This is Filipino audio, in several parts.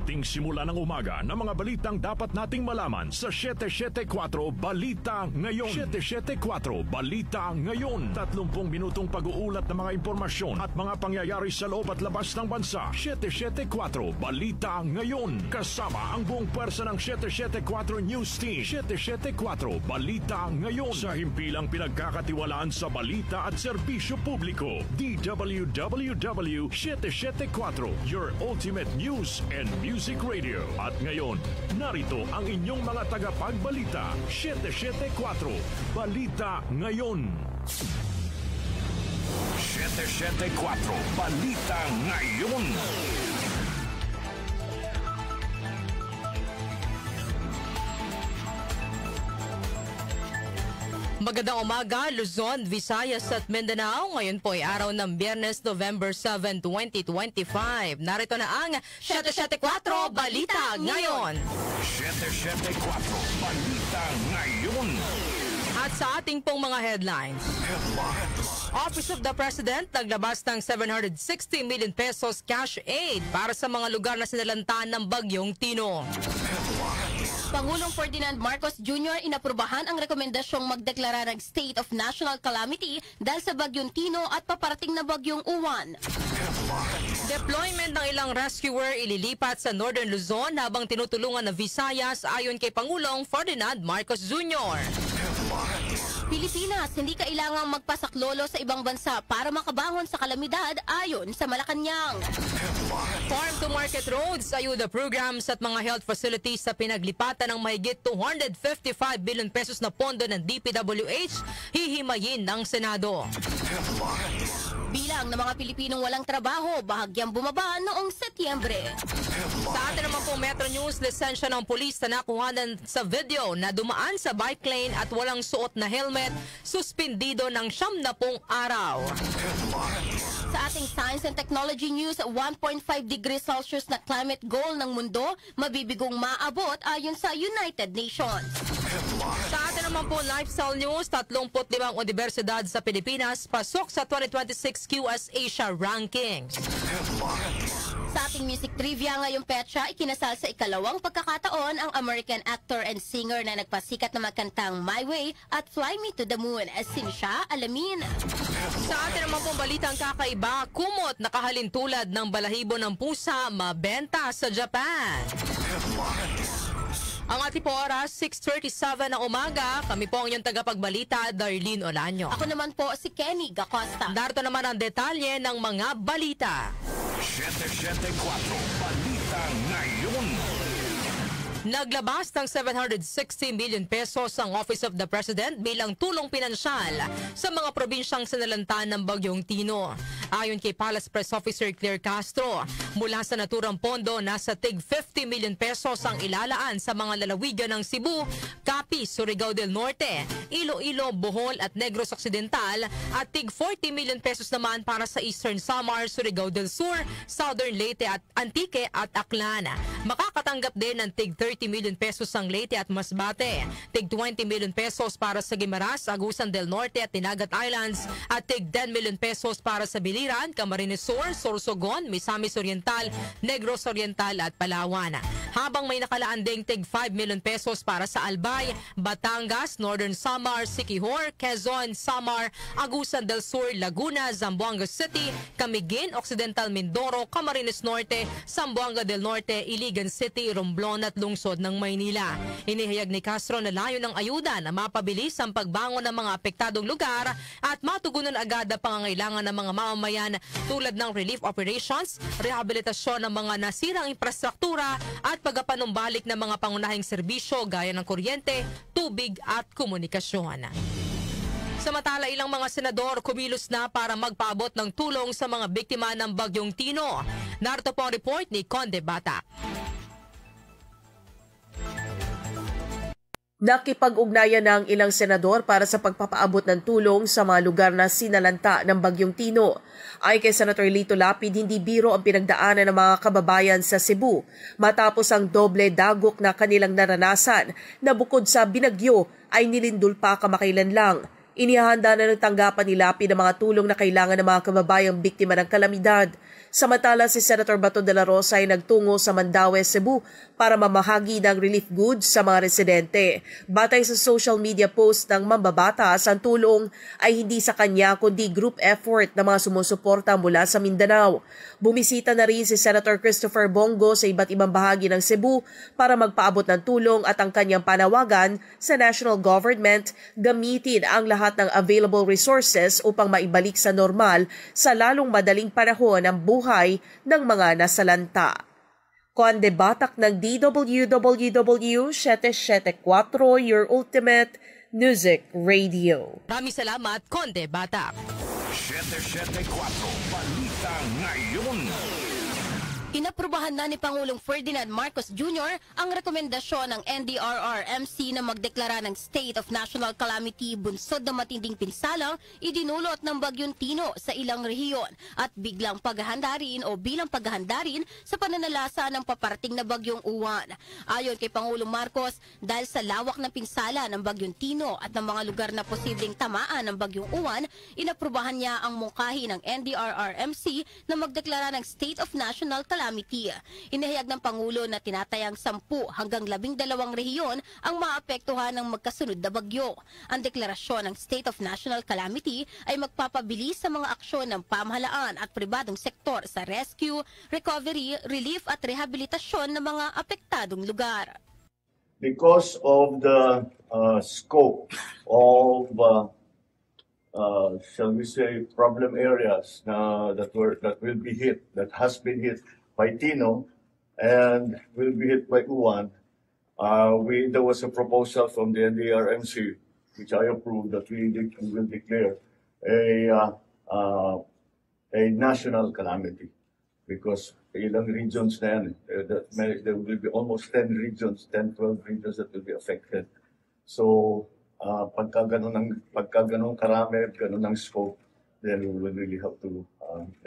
ating simula ng umaga ng mga balitang dapat nating malaman sa 774 Balita Ngayon. 774 Balita Ngayon. 30 minutong pag-uulat ng mga impormasyon at mga pangyayari sa loob at labas ng bansa. 774 Balita Ngayon. Kasama ang buong pwersa ng 774 News Team. 774 Balita Ngayon. Sa himpilang pinagkakatiwalaan sa balita at serbisyo publiko. DWWW 774, your ultimate news and music radio. At ngayon, narito ang inyong mga tagapagbalita. 774 Balita Ngayon. 774 Balita Ngayon. Magandang umaga, Luzon, Visayas at Mindanao. Ngayon po ay araw ng Biyernes, November 7, 2025. Narito na ang 774 Balita Ngayon. 774 Balita Ngayon. At sa ating pong mga headlines. Office of the President naglabas ng 760 million pesos cash aid para sa mga lugar na sinalantaan ng Bagyong Tino. Pangulong Ferdinand Marcos Jr. inaprubahan ang rekomendasyong magdeklara ng state of national calamity dahil sa Bagyong Tino at paparating na Bagyong Uwan. Deployment ng ilang rescuer ililipat sa Northern Luzon habang tinutulungan ng Visayas ayon kay Pangulong Ferdinand Marcos Jr. Pilipinas, hindi kailangang magpasaklolo sa ibang bansa para makabangon sa kalamidad ayon sa Malacanang. Farm to Market Roads, ayuda programs at mga health facilities sa pinaglipatan ng mahigit 255 billion pesos na pondo ng DPWH, hihimayin ng Senado. Bilang ng mga Pilipinong walang trabaho, bahagyang bumaba noong Setyembre. Sa atin naman po Metro News, lisensya ng pulis na nakuhanan sa video na dumaan sa bike lane at walang suot na helmet, suspindido ng 70 araw. Sa ating Science and Technology News, 1.5 degrees Celsius na climate goal ng mundo mabibigong maabot ayon sa United Nations. Sa atin naman po Lifestyle News, 35 universidad sa Pilipinas pasok sa 2026 QS Asia Rankings. Sa ating music trivia ngayong petsa, ikinasal sa ikalawang pagkakataon ang American actor and singer na nagpasikat na magkantang My Way at Fly Me to the Moon. Sino siya? Alamin. Sa atin naman pong balitang kakaiba, kumot na kahalintulad ng balahibo ng pusa mabenta sa Japan. Ang ating po oras, 6:37 ng umaga. Kami po ang inyong tagapagbalita, Darlene Olanyo. Ako naman po si Kenny Gacosta. Narito naman ang detalye ng mga balita. 774 Balita Ngayon. Naglabas ng 760 million pesos ang Office of the President bilang tulong pinansyal sa mga probinsyang sinalantaan ng Bagyong Tino. Ayon kay Palace Press Officer Claire Castro, mula sa naturang pondo, nasa tig 50 million pesos ang ilalaan sa mga lalawigan ng Cebu, Capiz, Surigao del Norte, Iloilo, Bohol at Negros Occidental at tig 40 million pesos naman para sa Eastern Samar, Surigao del Sur, Southern Leyte at Antique at Aklan. Makakatanggap din ng tig 30 million pesos ang Leyte at Masbate, tig 20 million pesos para sa Guimaras, Agusan del Norte at Tinagat Islands at tig 10 million pesos para sa Biliran, Camarines Sur, Sorsogon, Misamis Oriental, Negros Oriental at Palawan. Habang may nakalaan ding tig 5 million pesos para sa Albay, Batangas, Northern Samar, Siquijor, Quezon, Samar, Agusan del Sur, Laguna, Zamboanga City, Camiguin, Occidental Mindoro, Camarines Norte, Zamboanga del Norte, Iligan City, Romblon at lungsod ng Maynila. Inihayag ni Castro na layo ng ayuda na mapabilis ang pagbangon ng mga apektadong lugar at matugunan agad ang pangangailangan ng mga mamamayan tulad ng relief operations, rehabilitasyon ng mga nasirang infrastruktura at pagpapanumbalik ng mga pangunahing serbisyo gaya ng kuryente, tubig at komunikasyon. Samantala, ilang mga senador kumilos na para magpaabot ng tulong sa mga biktima ng Bagyong Tino. Narito po ang report ni Conde Bata. Nakipag-ugnayan ng ilang senador para sa pagpapaabot ng tulong sa mga lugar na sinalanta ng Bagyong Tino. Ay kay Senator Lito Lapid, hindi biro ang pinagdaanan ng mga kababayan sa Cebu matapos ang doble dagok na kanilang naranasan na bukod sa binagyo ay nilindol pa kamakailan lang. Inihahanda na ng tanggapan ni Lapi ng mga tulong na kailangan ng mga kababayang biktima ng kalamidad. Samantala, si Senator Bato de la Rosa ay nagtungo sa Mandaue, Cebu para mamahagi ng relief goods sa mga residente. Batay sa social media post ng mambabatas, ang tulong ay hindi sa kanya kundi group effort ng mga sumusuporta mula sa Mindanao. Bumisita na rin si Senator Christopher Bongo sa iba't ibang bahagi ng Cebu para magpaabot ng tulong at ang kanyang panawagan sa national government gamitin ang lahat ng available resources upang maibalik sa normal sa lalong madaling panahon ang buhay ng mga nasalanta. Conde Batak ng DWWW 774, your ultimate music radio. Maraming salamat, Conde Batak. 774 Balita Ngayon. Inaprubahan na ni Pangulong Ferdinand Marcos Jr. ang rekomendasyon ng NDRRMC na magdeklara ng State of National Calamity bunsod na matinding pinsalang idinulot ng Bagyong Tino sa ilang rehiyon at biglang paghahanda rin o bilang paghahanda rin sa pananalasa ng paparating na Bagyong Uwan. Ayon kay Pangulong Marcos, dahil sa lawak ng pinsala ng Bagyong Tino at ng mga lugar na posibleng tamaan ng Bagyong Uwan, inaprubahan niya ang mungkahi ng NDRRMC na magdeklara ng State of National Calamity. Inihayag ng Pangulo na tinatayang 10 hanggang 12 rehiyon ang maapektuhan ng magkasunod na bagyo. Ang deklarasyon ng State of National Calamity ay magpapabilis sa mga aksyon ng pamahalaan at pribadong sektor sa rescue, recovery, relief at rehabilitasyon ng mga apektadong lugar. Because of the scope of shall we say problem areas that has been hit by Tino and will be hit by Uwan, there was a proposal from the NDRMC, which I approved, that we will declare a national calamity because ilang regions na yan, there will be almost 10 regions, 10-12 regions that will be affected. So pagka ganun karami, ganun ang scope, then we will really have to,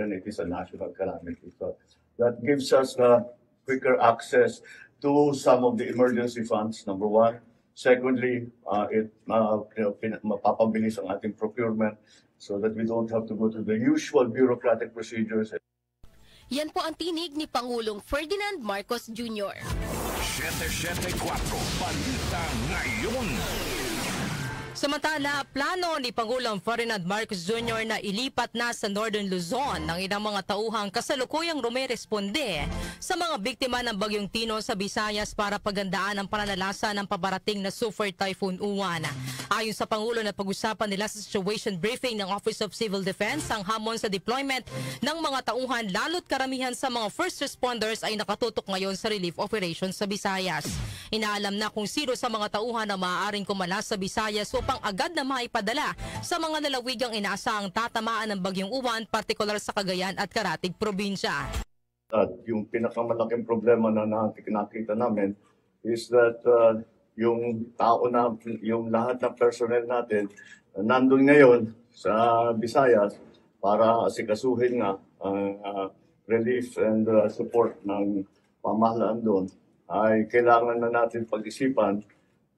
then it is a national calamity. So that gives us quicker access to some of the emergency funds, number one. Secondly, it mapapabilis ang ating procurement so that we don't have to go to the usual bureaucratic procedures. Yan po ang tinig ni Pangulong Ferdinand Marcos Jr. 774 Balita Ngayon. Samantala, plano ni Pangulong Ferdinand Marcos Jr. na ilipat na sa Northern Luzon ng ilang mga tauhang kasalukuyang rumeresponde sa mga biktima ng Bagyong Tino sa Visayas para pagandaan ang pananalasa ng paparating na Super Typhoon Uwan. Ayon sa Pangulo na pag-usapan nila sa situation briefing ng Office of Civil Defense ang hamon sa deployment ng mga tauhan lalo't karamihan sa mga first responders ay nakatutok ngayon sa relief operations sa Visayas. Inaalam na kung sino sa mga tauhan na maaaring kumalas sa Visayas upang agad na maipadala sa mga lalawigang inaasahang tatamaan ng Bagyong Uwan, partikular sa Cagayan at Karatig Probinsya. At yung pinakamalaking problema na nakita namin is that yung lahat ng personnel natin nandun ngayon sa Visayas para asikasuhin nga relief and support ng pamahalaan doon, ay kailangan na natin pag-isipan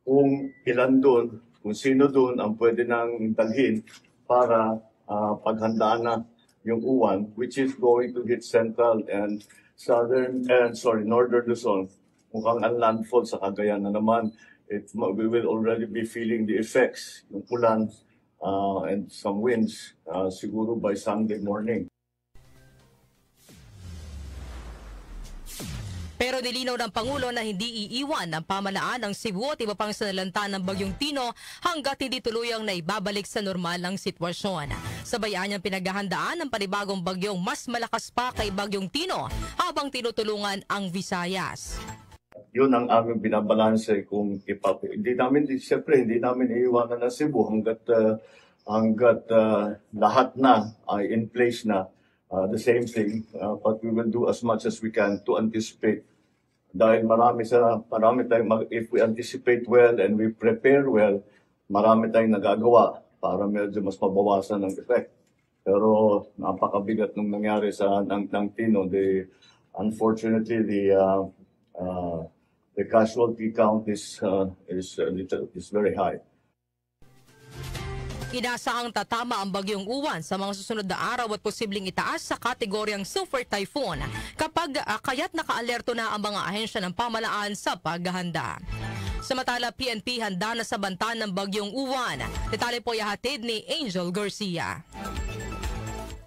kung ilan doon, kung sino doon ang pwede nang dalhin para paghandaan na yung uwan, which is going to hit central and northern Luzon. Mukhang ang landfall sa Cagayan na naman. We will already be feeling the effects, yung ulan and some winds, siguro by Sunday morning. Pero nilinaw ng Pangulo na hindi iiwan ang pamalaan ng Cebu at iba pang sanalanta ng Bagyong Tino hanggat hindi tuluyang naibabalik sa normal ang sitwasyon. Sabayan niyang pinaghahandaan ng panibagong bagyong mas malakas pa kay Bagyong Tino habang tinutulungan ang Visayas. Yun ang aming binabalanse kung hindi namin iiwanan ng Cebu hanggat lahat na ay in place na. The same thing, but we will do as much as we can to anticipate. Dahil marami tayong, if we anticipate well and we prepare well, marami tayong nagagawa para medyo mas mabawasan ang effect. Pero napakabigat nung nangyari ng Tino. Unfortunately, the casualty count is very high. Inaasahang tatama ang bagyong Uwan sa mga susunod na araw at posibleng itaas sa kategoryang Super Typhoon kaya't naka-alerto na ang mga ahensya ng pamahalaan sa paghahanda. Samantala, PNP handa na sa banta ng bagyong Uwan. Detalye po ihahatid ni Angel Garcia.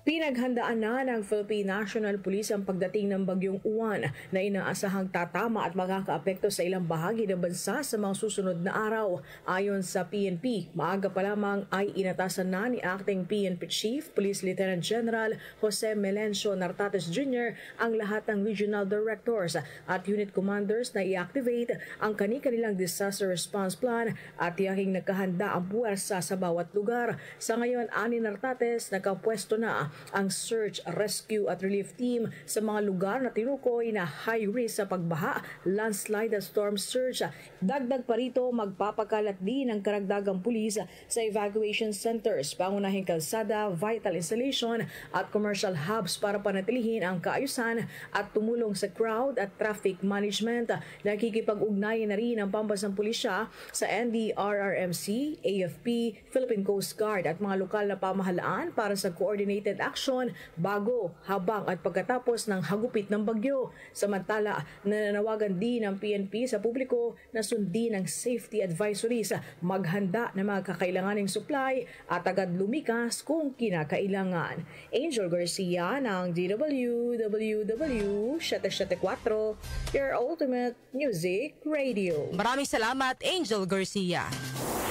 Pinaghandaan na ng Philippine National Police ang pagdating ng bagyong Uwan na inaasahang tatama at makakaapekto sa ilang bahagi ng bansa sa mga susunod na araw. Ayon sa PNP, maaga pa lamang ay inatasan na ni Acting PNP Chief Police Lieutenant General Jose Melencio Nartates Jr. ang lahat ng regional directors at unit commanders na i-activate ang kani-kanilang disaster response plan at tiyaking nakahanda ang puwersa sa bawat lugar. Sa ngayon, ani Nartates, nakapwesto na ang search, rescue at relief team sa mga lugar na tinukoy na high risk sa pagbaha, landslide at storm surge. Dagdag pa rito, magpapakalat din ang karagdagang pulis sa evacuation centers, pangunahing kalsada, vital installation at commercial hubs para panatilihin ang kaayusan at tumulong sa crowd at traffic management. Nakikipag-ugnayan na rin ang pambansang pulisya sa NDRRMC, AFP, Philippine Coast Guard at mga lokal na pamahalaan para sa coordinated action bago, habang at pagkatapos ng hagupit ng bagyo. Samantala, nananawagan din ng PNP sa publiko na sundin ang safety advisories, maghanda ng mga kakailanganing supply at agad lumikas kung kinakailangan. Angel Garcia ng DWWW 774, your ultimate music radio. Maraming salamat, Angel Garcia.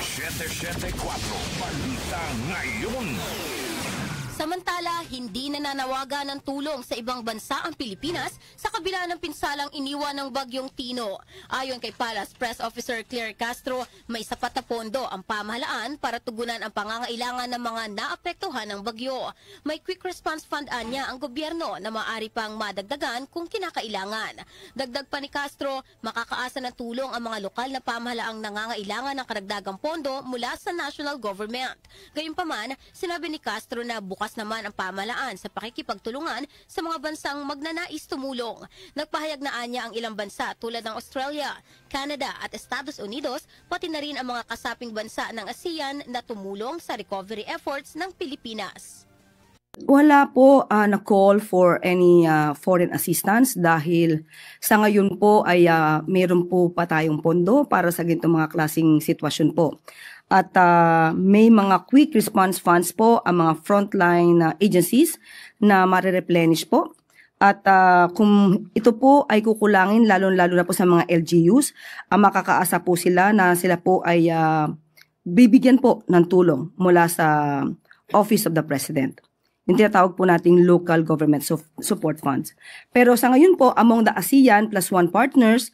774 Balita Ngayon. Samantala, hindi nananawagan ng tulong sa ibang bansa ang Pilipinas sa kabila ng pinsalang iniwan ng bagyong Tino. Ayon kay Palace Press Officer Claire Castro, may sapat na pondo ang pamahalaan para tugunan ang pangangailangan ng mga naapektuhan ng bagyo. May quick response fund anya ang gobyerno na maaari pang madagdagan kung kinakailangan. Dagdag pa ni Castro, makakaasa ng tulong ang mga lokal na pamahalaang nangangailangan ng karagdagang pondo mula sa national government. Gayunpaman, sinabi ni Castro na bukas naman ang pamahalaan sa pakikipagtulungan sa mga bansang magnanais tumulong. Nagpahayag na anya ang ilang bansa tulad ng Australia, Canada at Estados Unidos, pati na rin ang mga kasaping bansa ng ASEAN na tumulong sa recovery efforts ng Pilipinas. Wala po na call for any foreign assistance dahil sa ngayon po ay meron po pa tayong pondo para sa ganitong mga klaseng sitwasyon po. At may mga quick response funds po ang mga frontline agencies na marireplenish po. At kung ito po ay kukulangin, lalo-lalo na po sa mga LGUs, makakaasa po sila na sila po ay bibigyan po ng tulong mula sa Office of the President. Yung tinatawag po nating local government support funds. Pero sa ngayon po, among the ASEAN plus 1 partners,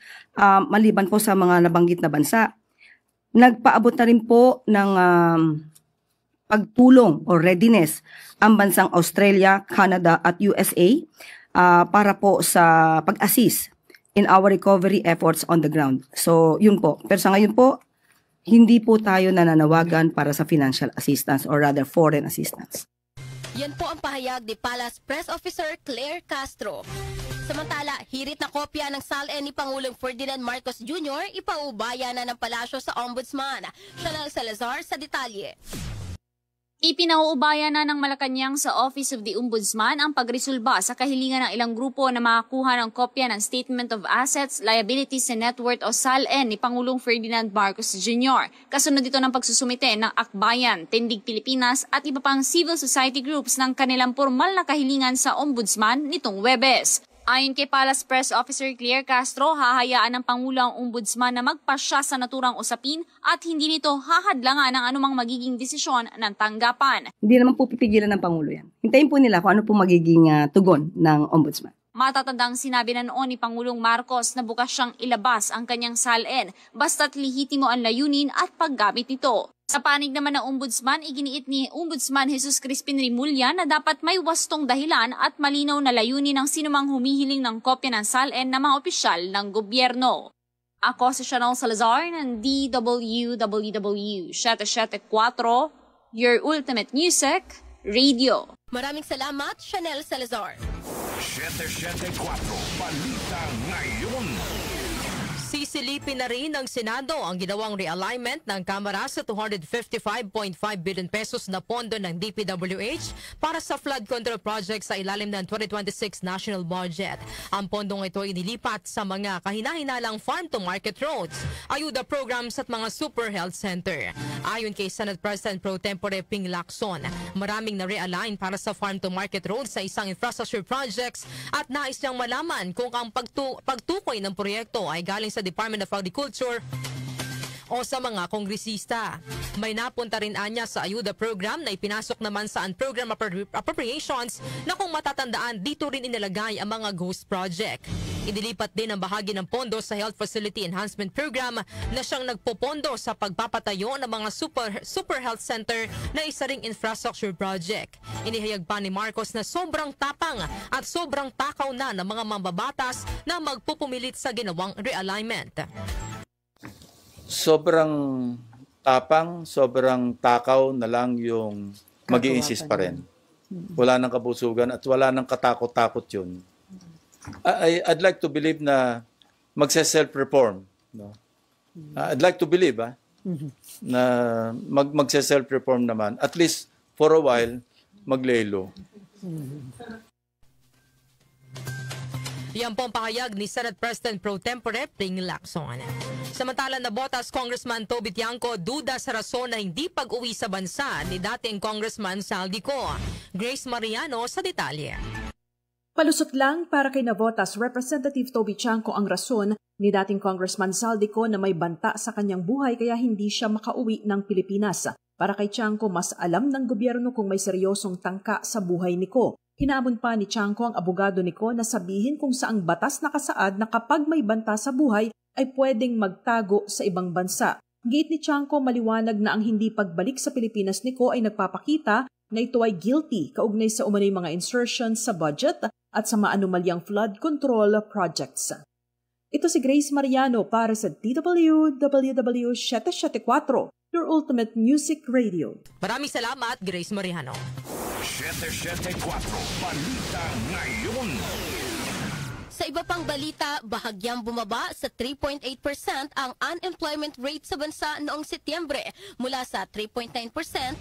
maliban po sa mga nabanggit na bansa, nagpaabot na rin po ng pagtulong o readiness ang bansang Australia, Canada at USA para po sa pag-assist in our recovery efforts on the ground. So yun po. Pero sa ngayon po, hindi po tayo nananawagan para sa financial assistance or rather foreign assistance. Yan po ang pahayag ni Palace Press Officer Claire Castro. Samantala, hirit na kopya ng SALN ni Pangulong Ferdinand Marcos Jr. ipaubaya na ng palasyo sa Ombudsman. Chanel Salazar sa detalye. Ipinauubaya na ng Malacanang sa Office of the Ombudsman ang pagresolba sa kahilingan ng ilang grupo na makakuha ng kopya ng Statement of Assets, Liabilities and Net Worth o SALN ni Pangulong Ferdinand Marcos Jr. Kasunod dito ng pagsusumite ng Akbayan, Tindig Pilipinas at iba pang civil society groups ng kanilang formal na kahilingan sa Ombudsman nitong Huwebes. Ayon kay Palace Press Officer Claire Castro, hahayaan ng Pangulo ang Ombudsman na magpasya sa naturang usapin at hindi nito hahadlangan ang anumang magiging desisyon ng tanggapan. Hindi naman po pipigilan ng Pangulo yan. Hintayin po nila kung ano po magiging tugon ng Ombudsman. Matatandang sinabi na noon ni Pangulong Marcos na bukas siyang ilabas ang kanyang SALN basta't lihitimo ang layunin at paggamit nito. Sa panig naman ng Ombudsman, iginiit ni Ombudsman Jesus Crispin Rimulya na dapat may wastong dahilan at malinaw na layunin ng sinumang humihiling ng kopya ng SALN na mga opisyal ng gobyerno. Ako si Chanel Salazar ng DWWW 774, your ultimate music radio. Maraming salamat, Chanel Salazar. 774 Balita Ngayon. Silipin na rin ng Senado ang ginawang realignment ng Kamara sa 255.5 billion pesos na pondo ng DPWH para sa flood control project sa ilalim ng 2026 national budget. Ang pondong ito inilipat sa mga kahina-hinalang farm-to-market roads, ayuda programs at mga super health center. Ayon kay Senate President Pro Tempore Ping Lacson, maraming na-realign para sa farm-to-market roads sa isang infrastructure projects at nais niyang malaman kung ang pagtukoy ng proyekto ay galing sa Department of Agriculture o sa mga kongresista. May napunta rin anya sa ayuda program na ipinasok naman sa program appropriations na kung matatandaan dito rin inilagay ang mga ghost project. Idilipat din ang bahagi ng pondo sa Health Facility Enhancement Program na siyang nagpopondo sa pagpapatayo ng mga super health center na isa ring infrastructure project. Inihayag pa ni Marcos na sobrang tapang at sobrang takaw na ng mga mambabatas na magpupumilit sa ginawang realignment. Sobrang tapang, sobrang takaw na lang yung mag-i-insist pa rin. Wala nang kabusugan at wala nang katakot-takot yun. I'd like to believe na magse-self-reform. No? I'd like to believe na magse-self-reform naman. At least for a while, maglelo. Yan po ang pahayag ni Senate President Pro Tempore Ping Lacson. Samantala nabotas Congressman Toby Tiangco duda sa rason na hindi pag-uwi sa bansa ni dating Congressman Saldico. Grace Mariano sa detalye. Palusot lang para kay Navotas Representative Toby Tiangco ang rason ni dating Congressman Saldico na may banta sa kanyang buhay kaya hindi siya makauwi ng Pilipinas. Para kay Tiangco, mas alam ng gobyerno kung may seryosong tangka sa buhay ni Ko. Hinamon pa ni Tiangco ang abogado ni Ko na sabihin kung saang batas nakasaad na kapag may banta sa buhay ay pwedeng magtago sa ibang bansa. Giit ni Tiangco, maliwanag na ang hindi pagbalik sa Pilipinas ni Ko ay nagpapakita na ito ay guilty kaugnay sa umano'y mga insertions sa budget at sa maanumalyang flood control projects. Ito si Grace Mariano para sa DWWW 774, your ultimate music radio. Maraming salamat, Grace Mariano. 774 Balita Ngayon. Sa iba pang balita, bahagyang bumaba sa 3.8% ang unemployment rate sa bansa noong Setyembre mula sa 3.9%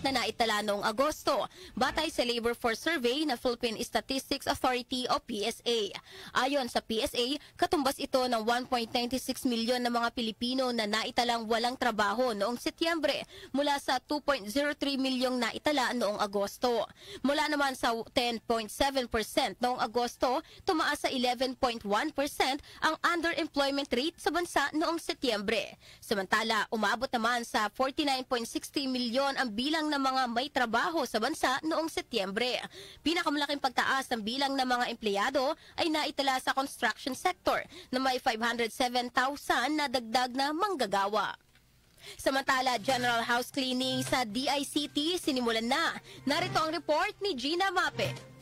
na naitala noong Agosto, batay sa Labor Force Survey na Philippine Statistics Authority o PSA. Ayon sa PSA, katumbas ito ng 1.96 milyon na mga Pilipino na naitalang walang trabaho noong Setyembre mula sa 2.03 milyong naitala noong Agosto. Mula naman sa 10.7% noong Agosto, tumaas sa 11.1% ang underemployment rate sa bansa noong Setyembre. Samantala, umabot naman sa 49.60 milyon ang bilang ng mga may trabaho sa bansa noong Setyembre. Pinakamalaking pagtaas ng bilang ng mga empleyado ay naitala sa construction sector na may 507,000 na dagdag na manggagawa. Samantala, general house cleaning sa DICT sinimulan na. Narito ang report ni Gina Mape.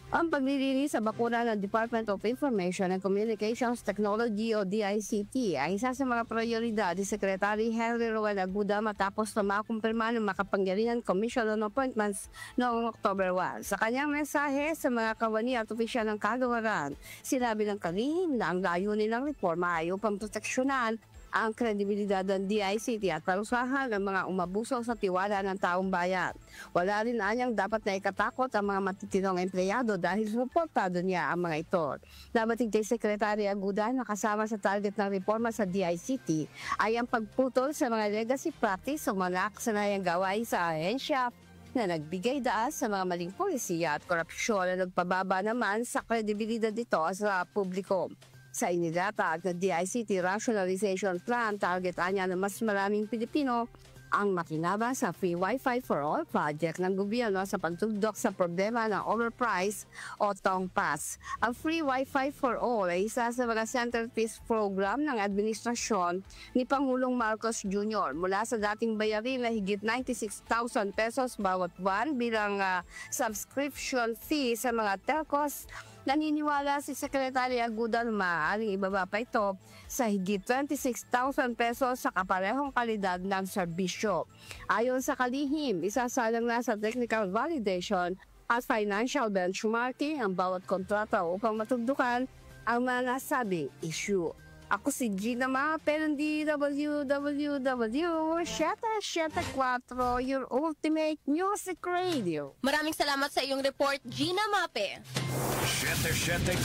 Ang paglilinis sa bakuna ng Department of Information and Communications Technology o DICT ay isa sa mga prioridad ni Secretary Henry Roel Aguda matapos na makumpirma ng makapangyarihan Commission on Appointments noong October 1. Sa kanyang mensahe sa mga kawani at opisyal ng kagawaran, sinabi ng kalihim na ang layunin ng reforma ay upang proteksyonan ang kredibilidad ng DICT at parusahan ng mga umabuso sa tiwala ng taong bayan. Wala rin anyang dapat na ikatakot ang mga matitinong empleyado dahil suportado niya ang mga ito. Nabating kay Secretary Aguda na kasama sa target ng reforma sa DICT ay ang pagputol sa mga legacy practice o mga kasanayang gawain sa ahensya na nagbigay daan sa mga maling polisiya at korupsyon na nagpababa naman sa kredibilidad nito sa publiko. Sa inilatag na DICT Rationalization Plan, target anya na mas maraming Pilipino ang makinabang sa Free Wi-Fi for All project ng gobyerno sa pagtugdok sa problema ng overprice o tongpas. Ang Free Wi-Fi for All ay isa sa mga centerpiece program ng administrasyon ni Pangulong Marcos Jr. mula sa dating bayarin na higit 96,000 pesos bawat buwan bilang subscription fee sa mga telcos. Naniniwala si Secretary Aguda na maaaring ibaba pa ito sa higit 26,000 pesos sa kaparehong kalidad ng serbisyo. Ayon sa kalihim, isasalang na sa technical validation at financial benchmarking ang bawat kontrata upang matugdukan ang mga nasabing issue. Ako si Gina Mape ng www.774, your ultimate music radio. Maraming salamat sa iyong report, Gina Mape. 774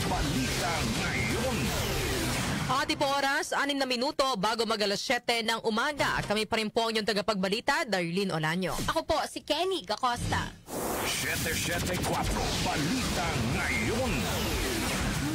Balita Ngayon. Hati po oras, 6 na minuto bago mag alas 7 ng umaga. Kami pa rin po ang inyong tagapagbalita, Darlene Olanyo. Ako po si Kenny Gacosta. 774 Balita Ngayon.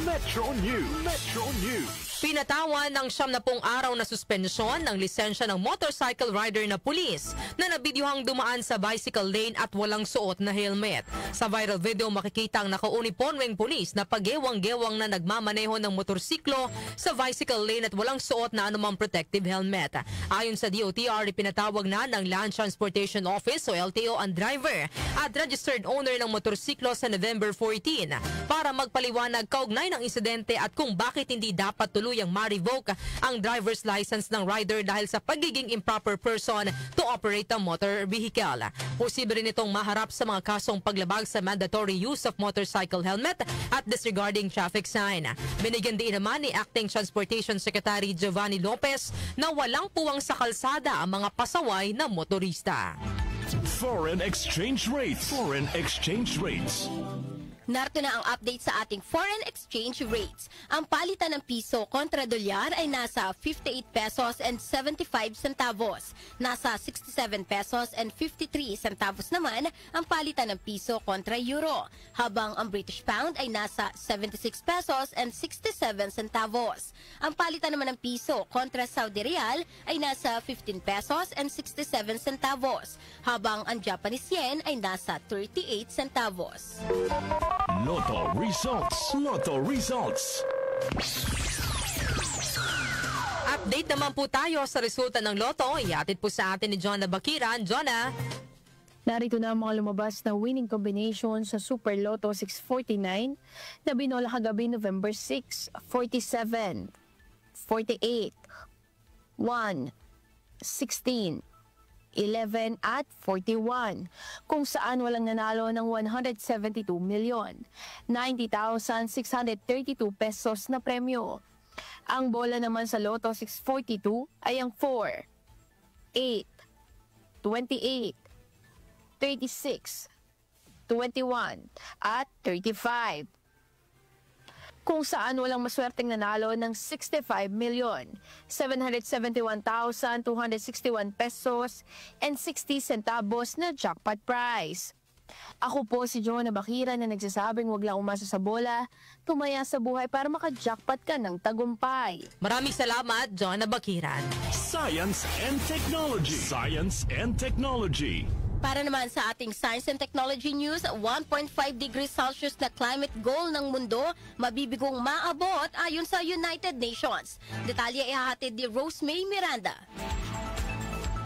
Metro News. Metro News. Pinatawan ng 70 araw na suspensyon ng lisensya ng motorcycle rider na pulis na nabidyuhang dumaan sa bicycle lane at walang suot na helmet. Sa viral video makikita ang nakaunipormeng pulis na pagewang-gewang na nagmamaneho ng motorsiklo sa bicycle lane at walang suot na anumang protective helmet. Ayon sa DOTR, pinatawag na ng Land Transportation Office o LTO ang driver at registered owner ng motorsiklo sa November 14 para magpaliwanag kaugnay ng insidente at kung bakit hindi dapat tuluyang ma-revoke ang driver's license ng rider dahil sa pagiging improper person to operate a motor vehicle. Posible rin itong maharap sa mga kasong paglabag sa mandatory use of motorcycle helmet at disregarding traffic sign. Binigyan din naman ni Acting Transportation Secretary Giovanni Lopez na walang puwang sa kalsada ang mga pasaway na motorista. Foreign exchange rates. Foreign exchange rates. Narito na ang update sa ating foreign exchange rates. Ang palitan ng piso kontra dolyar ay nasa 58 pesos and 75 centavos. Nasa 67 pesos and 53 centavos naman ang palitan ng piso kontra euro. Habang ang British pound ay nasa 76 pesos and 67 centavos. Ang palitan naman ng piso kontra Saudi Real ay nasa 15 pesos and 67 centavos. Habang ang Japanese yen ay nasa 38 centavos. Lotto results. Lotto results. Update naman po tayo sa resulta ng Lotto. Ihatid po sa atin ni Jonah Bakiran. Jonah. Narito na ang mga lumabas na winning combination sa Super Lotto 649 na binola kagabi November 6, 47, 48, 1, 16, 11 at 41, kung saan walang nanalo ng 172,090,632 pesos na premyo. Ang bola naman sa Lotto 642 ay ang 4, 8, 28, 36, 21 at 35. Kung saan walang maswerteng nanalo ng 65,771,261 pesos and 60 centavos na jackpot prize. Ako po si Jonah Bakiran na nagsasabing wag lang umasa sa bola, tumaya sa buhay para maka-jackpot ka ng tagumpay. Maraming salamat, Jonah Bakiran. Science and Technology. Science and Technology. Para naman sa ating Science and Technology News, 1.5 degrees Celsius na climate goal ng mundo mabibigong maabot ayon sa United Nations. Detalye ihahatid ni Rosemay Miranda.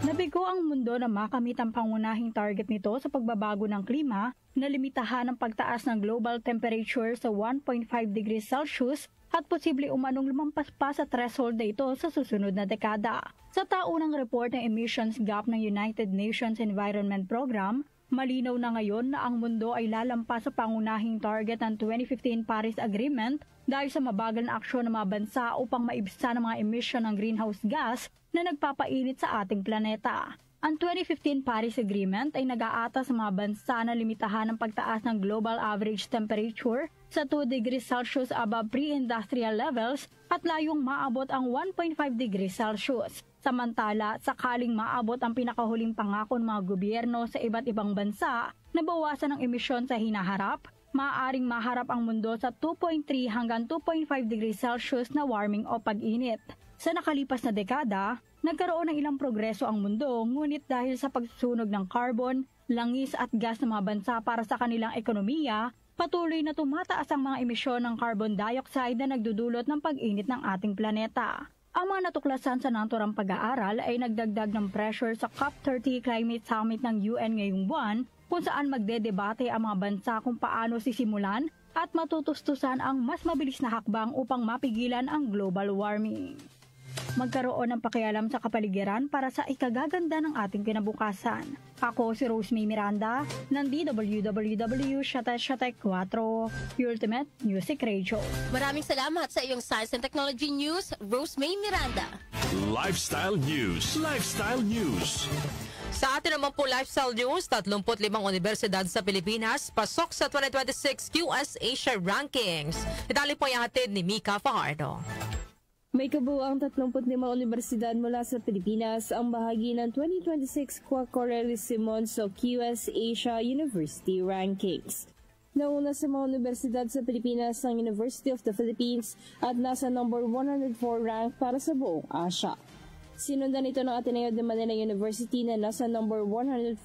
Nabigo ang mundo na makamit ang pangunahing target nito sa pagbabago ng klima na limitahan ang pagtaas ng global temperature sa 1.5 degrees Celsius at posible umanong lumampas pa sa threshold na ito sa susunod na dekada. Sa taunang report ng emissions gap ng United Nations Environment Program, malinaw na ngayon na ang mundo ay lalampas sa pangunahing target ng 2015 Paris Agreement dahil sa mabagal na aksyon ng mga bansa upang maibsan ang mga emisyon ng greenhouse gas na nagpapainit sa ating planeta. Ang 2015 Paris Agreement ay nag-aata sa mga bansa na limitahan ang pagtaas ng global average temperature sa 2 degrees Celsius above pre-industrial levels at layong maabot ang 1.5 degrees Celsius. Samantala, sakaling maabot ang pinakahuling pangako ng mga gobyerno sa iba't ibang bansa na bawasan ang emisyon sa hinaharap, maaaring maharap ang mundo sa 2.3 hanggang 2.5 degrees Celsius na warming o pag-init. Sa nakalipas na dekada, nagkaroon ng ilang progreso ang mundo, ngunit dahil sa pagsusunog ng carbon, langis at gas ng mga bansa para sa kanilang ekonomiya, patuloy na tumataas ang mga emisyon ng carbon dioxide na nagdudulot ng pag-init ng ating planeta. Ang mga natuklasan sa naturang pag-aaral ay nagdagdag ng pressure sa COP30 Climate Summit ng UN ngayong buwan, kung saan magdedebate ang mga bansa kung paano sisimulan at matutustusan ang mas mabilis na hakbang upang mapigilan ang global warming. magkaroon ng pakialam sa kapaligiran para sa ikagaganda ng ating kinabukasan. Ako si Rosemary Miranda ng DWWW 774 Ultimate Music Radio. Maraming salamat sa iyong Science and Technology News, Rosemary Miranda. Lifestyle News. Lifestyle News. Sa atin naman po Lifestyle News, 35 universidad sa Pilipinas pasok sa 2026 QS Asia Rankings. Itali po yung hatid ni Mika Fajardo. May kabuuang 35 universidad mula sa Pilipinas ang bahagi ng 2026 Quacquarellisimos o QS Asia University Rankings. Nauna sa mga universidad sa Pilipinas ang University of the Philippines at nasa number 104 rank para sa buong Asia. Sinundan ito ng Ateneo de Manila University na nasa number 141,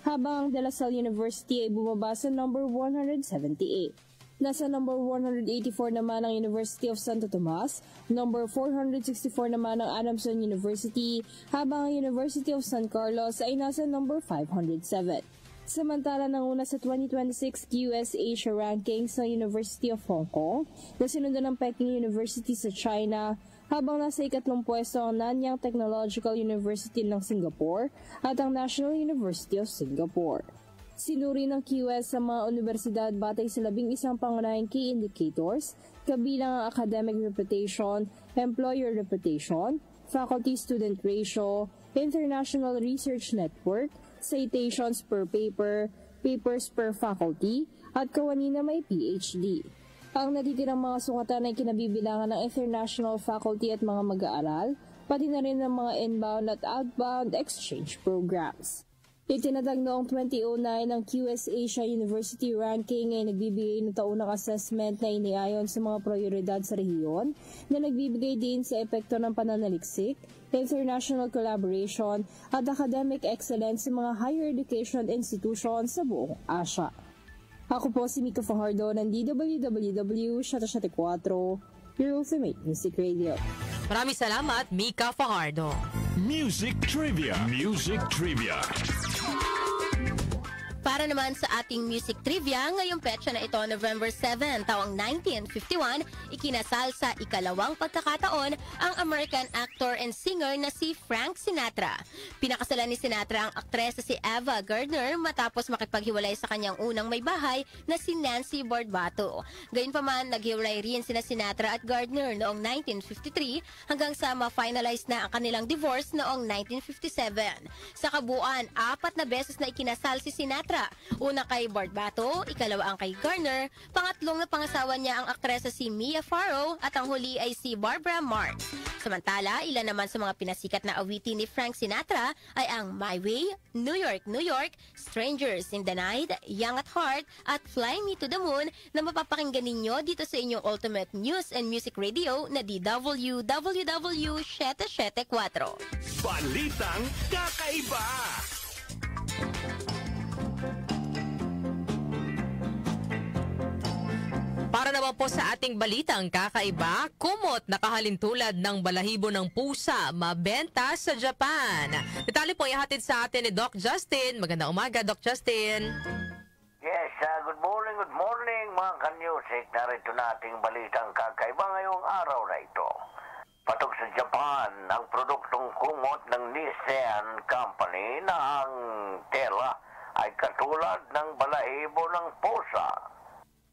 habang ang De La Salle University ay bumaba sa number 178. Nasa number 184 naman ang University of Santo Tomas, number 464 naman ang Adamson University, habang ang University of San Carlos ay nasa number 507. Samantala nanguna sa 2026 QS Asia Rankings ng University of Hong Kong, na sinundan ng Peking University sa China, habang nasa ikatlong pwesto ang Nanyang Technological University ng Singapore at ang National University of Singapore. Sinuri ng QS sa mga universidad batay sa 11 pangunahing key indicators, kabilang ang academic reputation, employer reputation, faculty-student ratio, international research network, citations per paper, papers per faculty, at kawani na may PhD. Ang natitirang mga sukatan ay kinabibilangan ng international faculty at mga mag-aaral, pati na rin ng mga inbound at outbound exchange programs. Itinatag noong 2009 ng QS Asia University Ranking ay nagbibigay ng taunang assessment na iniayon sa mga prioridad sa rehiyon na nagbibigay din sa epekto ng pananaliksik, international collaboration at academic excellence sa mga higher education institutions sa buong Asia. Ako po si Mika Fajardo ng DWWW 774, your ultimate music radio. Maraming salamat, Mika Fajardo. Music Trivia. Music Trivia. Para naman sa ating music trivia, ngayong petsa na ito, November 7, taong 1951, ikinasal sa ikalawang pagkakataon ang American actor and singer na si Frank Sinatra. Pinakasalan ni Sinatra ang aktres na si Ava Gardner matapos makipaghiwalay sa kanyang unang may bahay na si Nancy Barbato. Gayunpaman, naghiwalay rin sina Sinatra at Gardner noong 1953 hanggang sa ma-finalize na ang kanilang divorce noong 1957. Sa kabuuan, 4 na beses na ikinasal si Sinatra. Una kay Barbato, ikalawa ang kay Garner, pangatlong na pangasawa niya ang aktresa si Mia Farrow at ang huli ay si Barbara Marx. Samantala, ilan naman sa mga pinasikat na awitin ni Frank Sinatra ay ang My Way, New York, New York, Strangers in the Night, Young at Heart at Fly Me to the Moon na mapapakinggan ninyo dito sa inyong Ultimate News and Music Radio na DWWW 774. Balitang Kakaiba. Para naman po sa ating balitang kakaiba, kumot na kahalintulad ng balahibo ng pusa mabenta sa Japan. Detalye po ihatid sa atin ni Doc Justin. Magandang umaga, Doc Justin. Yes, good morning mga ka-music. Narito nating balitang kakaiba ngayong araw na ito. Patok sa Japan, ang produktong kumot ng Nissan Company na ang tela ay katulad ng balahibo ng pusa.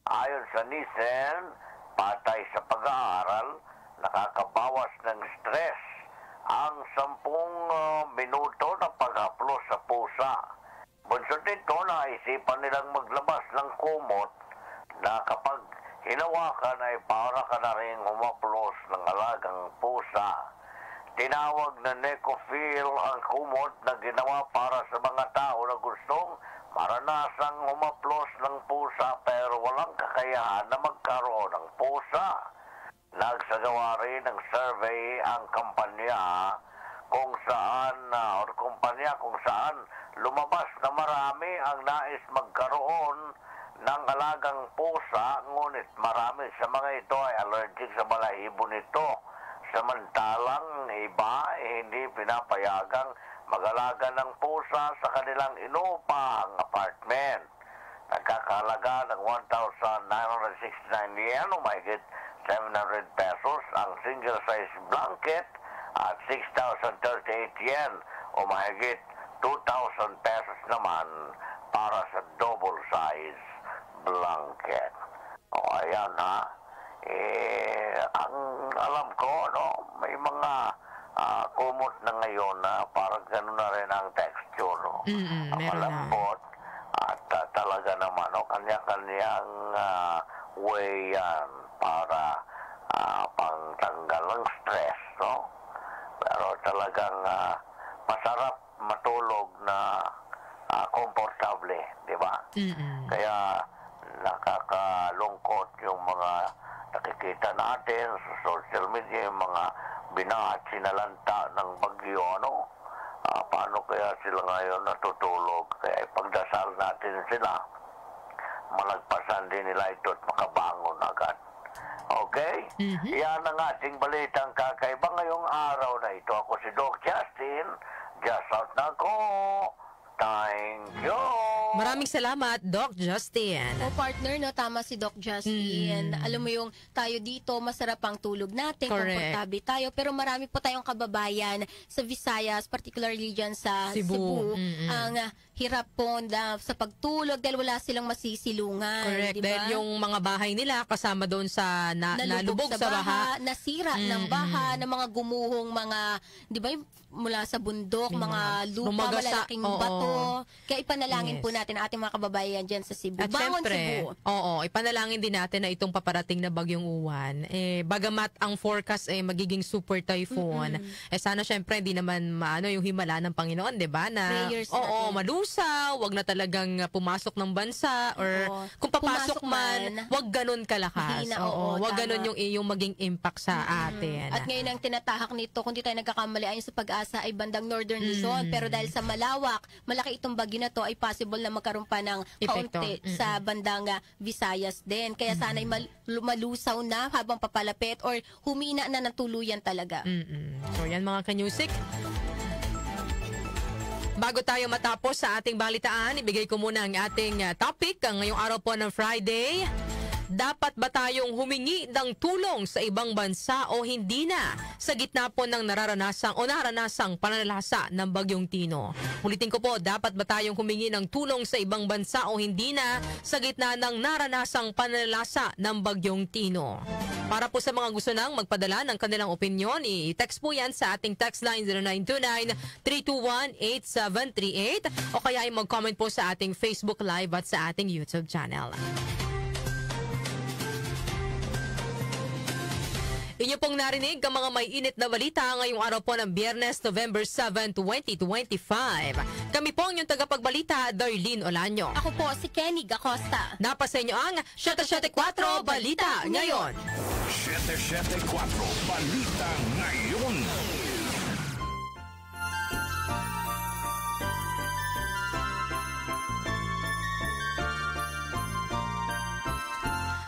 Ayon sa Nissan, patay sa pag-aaral, nakakabawas ng stress ang 10 minuto na pag-haplos sa pusa. Bunsod nito, naisipan nilang maglabas ng kumot na kapag hinawakan ay para ka na rin humaplos ng alagang pusa. Tinawag na necrophile ang kumot na ginawa para sa mga tao na gustong maranasang humaplos ng pusa pero walang kakayahan na magkaroon ng pusa. Nagsagawa rin ng survey ang kumpanya kung saan lumabas na marami ang nais magkaroon ng alagang pusa, ngunit marami sa mga ito ay allergic sa balahibo nito. Samantalang iba hindi pinapayagang mag-alaga ng pusa sa kanilang inupang apartment. Nagkakahalaga ng 1,969 yen o mahigit 700 pesos ang single size blanket at 6,038 yen o mahigit 2,000 pesos naman para sa double size blanket. O ayan ha. Ang alam ko, no, may mga kumot na ngayon na parang gano'n na rin ang texture. No? Ang malambot at talaga naman, no, kanya-kanyang way yan para pangtanggal ng stress. No? Pero talagang masarap matulog na komportable, di ba? Kaya nakakalungkot yung mga nakikita natin sa social media, yung mga binahat sinalanta ng bagyo, ano? Paano kaya sila ngayon natutulog? Kaya ipagdasal natin sila. Malagpasan din nila ito at makabangon agad. Okay? Yan ang ating balitang kakaiba ngayong araw na ito. Ako si Doc Justin. Just out na ko. Thank you. Maraming salamat, Doc Justin. O partner, no, tama si Doc Justin. Alam mo yung tayo dito, masarap ang tulog natin, komportable tayo, pero marami po tayong kababayan sa Visayas, particularly dyan sa Cebu. Ang hirap po sa pagtulog dahil wala silang masisilungan. Correct. Diba? Dahil yung mga bahay nila kasama doon sa nalubog sa baha. Nasira ng baha, ng mga gumuhong mga, di ba, mula sa bundok, mga lupa, malalaking bato. Kaya ipanalangin po natin ating mga kababayan dyan sa Cebu. At syempre, ipanalangin din natin na itong paparating na bagyong uwan, bagamat ang forecast magiging super typhoon, sana syempre hindi naman yung himala ng Panginoon, di ba? Na, malusaw, wag na talagang pumasok ng bansa, or kung papasok man, wag ganun kalakas. Wag ganun yung maging impact sa atin. At ngayon ang tinatahak nito, kung di tayo nagkakamali, ayon sa pag-asa, ay bandang Northern Luzon. Pero dahil sa malawak, malaki itong bagyo na to, ay possible na magkaroon pa ng kaunti sa bandang Visayas din. Kaya sana ay malusaw na habang papalapit or humina na ng tuluyan talaga. So yan mga kanyusik. Bago tayo matapos sa ating balitaan, ibigay ko muna ang ating topic ngayong araw po ng Friday. Dapat ba tayong humingi ng tulong sa ibang bansa o hindi na sa gitna po ng naranasang pananalasa ng Bagyong Tino? Ulitin ko po, dapat ba tayong humingi ng tulong sa ibang bansa o hindi na sa gitna ng naranasang pananalasa ng Bagyong Tino? Para po sa mga gusto nang magpadala ng kanilang opinyon, i-text po yan sa ating text line 0929-321-8738 o kaya ay mag-comment po sa ating Facebook Live at sa ating YouTube channel. Inyo pong narinig ang mga may init na balita ngayong araw po ng Biyernes, November 7, 2025. Kami po ang inyong tagapagbalita, Darlene Olanyo. Ako po si Kenny Gacosta. Napasa inyo ang 774 Balita Ngayon. 774 Balita Ngayon.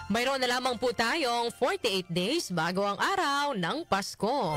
Mayroon na lamang po tayong 48 days bago ang araw ng Pasko.